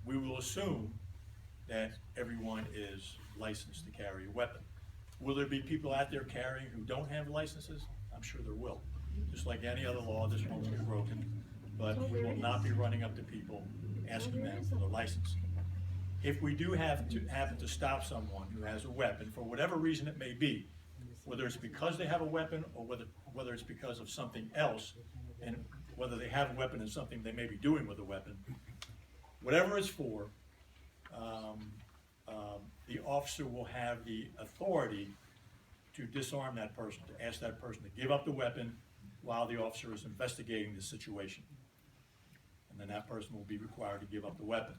we will assume that everyone is licensed to carry a weapon. Will there be people out there carrying who don't have licenses? I'm sure there will. Just like any other law, this one will be broken, but we will not be running up to people asking them for their license. If we do happen to stop someone who has a weapon, for whatever reason it may be, whether it's because they have a weapon or whether it's because of something else, and whether they have a weapon and something they may be doing with a weapon, whatever it's for, the officer will have the authority to disarm that person, to ask that person to give up the weapon while the officer is investigating the situation. And then that person will be required to give up the weapon.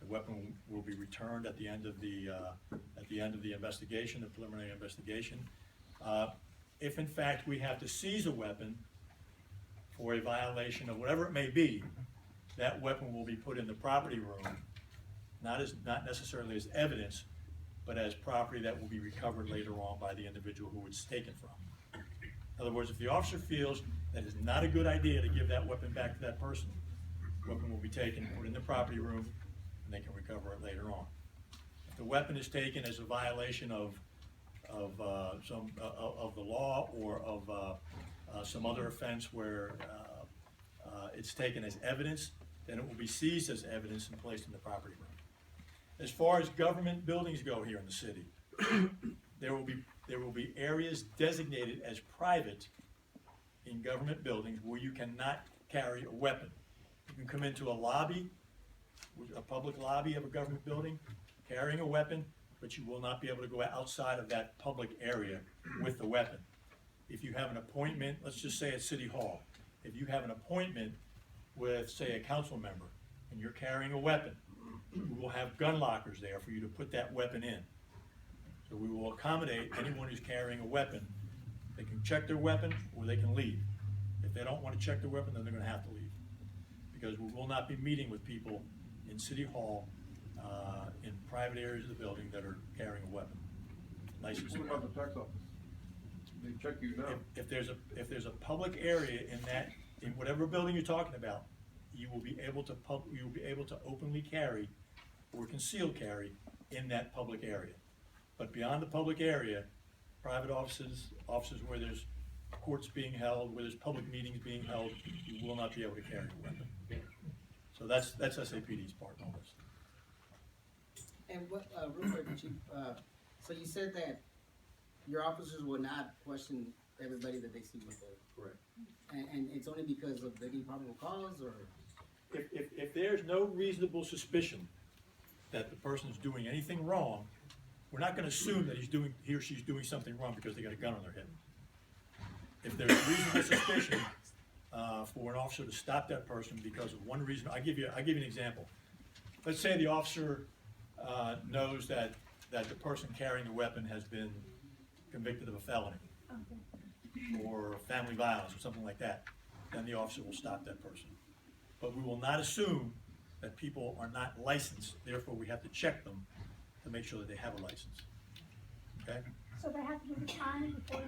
The weapon will be returned at the end of the investigation, the preliminary investigation. If in fact we have to seize a weapon for a violation of whatever it may be, that weapon will be put in the property room, not necessarily as evidence, but as property that will be recovered later on by the individual who it's taken from. In other words, if the officer feels that it's not a good idea to give that weapon back to that person, the weapon will be taken, put in the property room, and they can recover it later on. If the weapon is taken as a violation of the law or of some other offense where it's taken as evidence, then it will be seized as evidence and placed in the property room. As far as government buildings go here in the city, there will be areas designated as private in government buildings where you cannot carry a weapon. You can come into a lobby, a public lobby of a government building, carrying a weapon, but you will not be able to go outside of that public area with the weapon. If you have an appointment, let's just say at City Hall, if you have an appointment with, say, a council member, and you're carrying a weapon, we will have gun lockers there for you to put that weapon in. So we will accommodate anyone who's carrying a weapon. They can check their weapon or they can leave. If they don't want to check their weapon, then they're going to have to leave. Because we will not be meeting with people in City Hall, in private areas of the building that are carrying a weapon. What about the tax office? They check you now. If there's a public area in whatever building you're talking about, you will be able to openly carry or concealed carry in that public area. But beyond the public area, private offices where there's courts being held, where there's public meetings being held, you will not be able to carry a weapon. So that's SAPD's part on this. And what, real quick, Chief, so you said that your officers will not question everybody that they see with the. Correct. And it's only because of the probable cause, or? If there's no reasonable suspicion that the person's doing anything wrong, we're not gonna assume that he or she's doing something wrong because they got a gun on their head. If there's reasonable suspicion, for an officer to stop that person because of one reason, I'll give you an example. Let's say the officer, knows that the person carrying the weapon has been convicted of a felony or family violence or something like that, then the officer will stop that person. But we will not assume that people are not licensed, therefore we have to check them to make sure that they have a license, okay? So they have to give a time before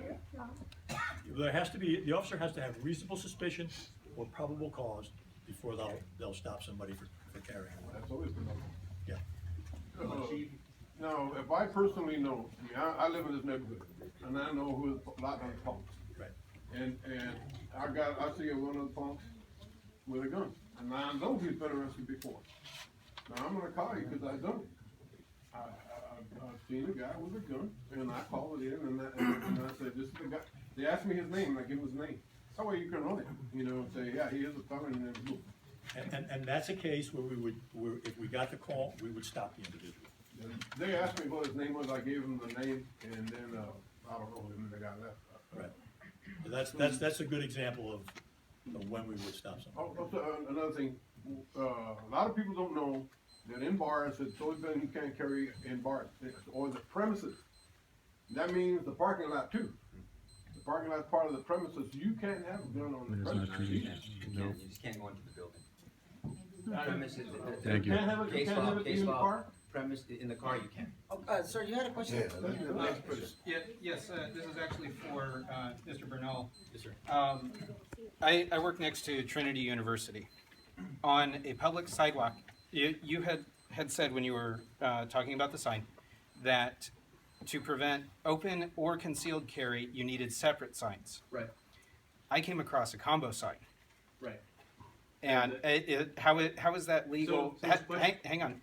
The officer has to have reasonable suspicion or probable cause before they'll stop somebody for carrying a weapon. That's always been done. Yeah. Now, if I personally know, I live in this neighborhood, and I know who's locked on the punks. Right. And I see one of the punks with a gun, and I know he's been arrested before. Now, I'm gonna call you because I don't. I've seen a guy with a gun, and I called it in, and I said, this is the guy. They asked me his name, and I give him his name. That way you can run it, and say, yeah, he is a felon, and then boom. And that's a case where if we got the call, we would stop the individual. They asked me what his name was, I gave him the name, and then, I don't know, and then the guy left. Right. So that's a good example of when we would stop someone. Also, another thing, a lot of people don't know that in bars, it's always been you can't carry in bars, or the premises. That means the parking lot too. The parking lot is part of the premises, you can't have a gun on the premises. You just can't go into the building. Premises, Thank you. Can't have it in the car? premise, in the car you can. Oh, sir, you had a question? Yes, this is actually for Mr. Bernal. Yes, sir. I work next to Trinity University. On a public sidewalk you had said when you were talking about the sign that to prevent open or concealed carry, you needed separate signs. Right, I came across a combo sign. right. And how is that legal? So this question- Hang on.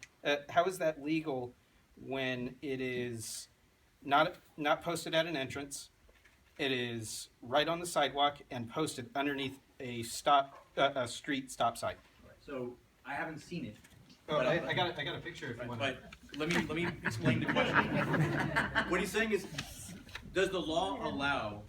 How is that legal when it is not posted at an entrance? It is right on the sidewalk and posted underneath a street stop sign. So I haven't seen it. Oh, But I got a picture if you want. But let me explain the question. What he's saying is, does the law allow